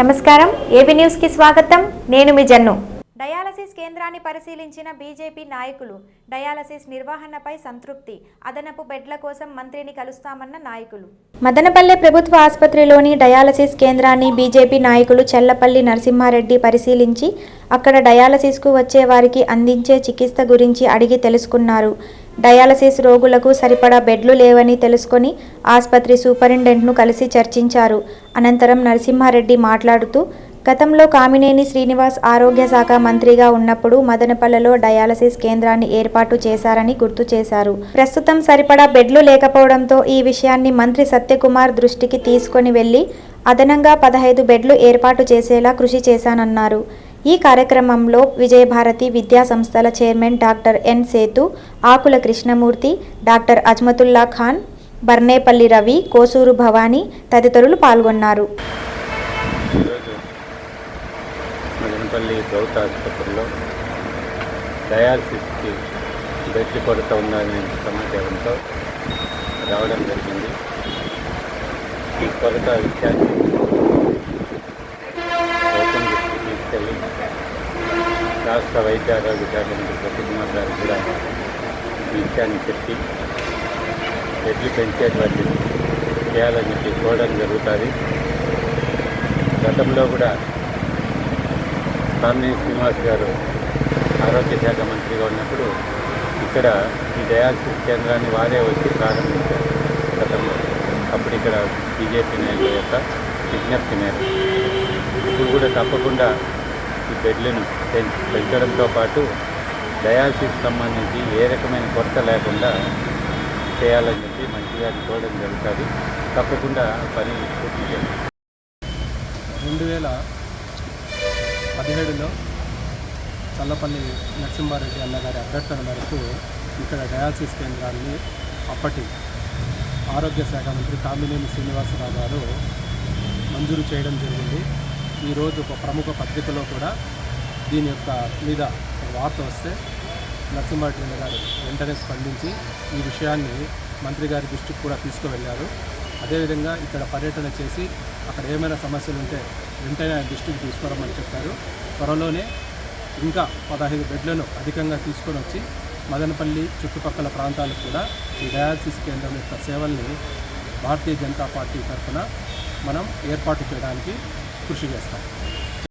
నమస్కారం, AB news కి స్వాగతం. నేను మీ జన్ను. డయాలసిస్ కేంద్రాన్ని పరిశీలించిన బీజేపీ నాయకులు డయాలసిస్ నిర్వహణపై సంతృప్తి. అదనపు బెడ్ల కోసం మంత్రిని కలుస్తామన్న నాయకులు. మదనపల్లె ప్రభుత్వ ఆసుపత్రిలోని డయాలసిస్ కేంద్రాన్ని బీజేపీ నాయకులు చల్లపల్లి నరసింహారెడ్డి పరిశీలించి అక్కడ డయాలసిస్కు వచ్చే వారికి అందించే చికిత్స గురించి అడిగి తెలుసుకున్నారు. డయాలసిస్ రోగులకు సరిపడా బెడ్లు లేవని తెలుసుకొని ఆసుపత్రి సూపరింటెండెంట్ను కలిసి చర్చించారు. అనంతరం నరసింహారెడ్డి మాట్లాడుతూ, గతంలో కామినేని శ్రీనివాస్ ఆరోగ్య శాఖ మంత్రిగా ఉన్నప్పుడు మదనపల్లెలో డయాలసిస్ కేంద్రాన్ని ఏర్పాటు చేశారని గుర్తు చేశారు. ప్రస్తుతం సరిపడా బెడ్లు లేకపోవడంతో ఈ విషయాన్ని మంత్రి సత్యకుమార్ దృష్టికి తీసుకొని వెళ్లి అదనంగా 15 బెడ్లు ఏర్పాటు చేసేలా కృషి చేశానన్నారు. ఈ కార్యక్రమంలో విజయభారతి విద్యా సంస్థల చైర్మన్ డాక్టర్ ఎన్ సేతు, ఆకుల కృష్ణమూర్తి, డాక్టర్ అజ్మతుల్లా ఖాన్, బర్నేపల్లి రవి, కోసూరు భవానీ తదితరులు పాల్గొన్నారు. మదనపల్లి ప్రభుత్వ ఆసుపత్రిలో డయాలసిస్కి బెడ్ కొరత ఉందనే సమాచారంతో రావడం జరిగింది. ఈ కొరత విషయాన్ని గౌతమ్ దృష్టికి తీసుకెళ్ళి రాష్ట్ర వైద్య ఆరోగ్య శాఖ మంత్రి సత్యకుమార్ గారు కూడా ఈ విషయాన్ని చెప్పి బెడ్లు పెంచేటువంటి చేయాలని చెప్పి చూడడం జరుగుతుంది. గతంలో కూడా కామినేని శ్రీనివాస్ గారు ఆరోగ్య శాఖ మంత్రిగా ఉన్నప్పుడు ఇక్కడ ఈ డయాలసిస్ కేంద్రాన్ని వారే వచ్చి ప్రారంభించారు గతంలో. అప్పుడు ఇక్కడ బీజేపీ నాయకుల యొక్క విజ్ఞప్తి మేరకు ఇప్పుడు కూడా తప్పకుండా ఈ బెడ్లను పెంచడంతో పాటు డయాలసిస్ సంబంధించి ఏ రకమైన కొరత లేకుండా చేయాలని చెప్పి మంచిగా చూడడం జరుగుతుంది. తప్పకుండా పని పూర్తి చేయాలి. 2017లో చల్లపల్లి నరసింహారెడ్డి అన్నగారి అభ్యర్థన మేరకు ఇక్కడ డయాలసిస్ కేంద్రాన్ని అప్పటి ఆరోగ్య శాఖ మంత్రి కామినేని శ్రీనివాసరావు గారు మంజూరు చేయడం జరిగింది. ఈరోజు ఒక ప్రముఖ పత్రికలో కూడా దీని యొక్క మీద వార్త వస్తే నరసింహారెడ్డి గారు వెంటనే స్పందించి ఈ విషయాన్ని మంత్రి గారి దృష్టికి కూడా తీసుకువెళ్ళారు. అదేవిధంగా ఇక్కడ పర్యటన చేసి అక్కడ ఏమైనా సమస్యలు ఉంటే వెంటనే ఆయన దృష్టికి తీసుకురమ్మని చెప్పారు. త్వరలోనే ఇంకా 15 బెడ్లను అధికంగా తీసుకొని వచ్చి మదనపల్లి చుట్టుపక్కల ప్రాంతాలకు కూడా ఈ డయాలసిస్ కేంద్రం యొక్క సేవల్ని భారతీయ జనతా పార్టీ తరఫున మనం ఏర్పాటు చేయడానికి కృషి చేస్తాం.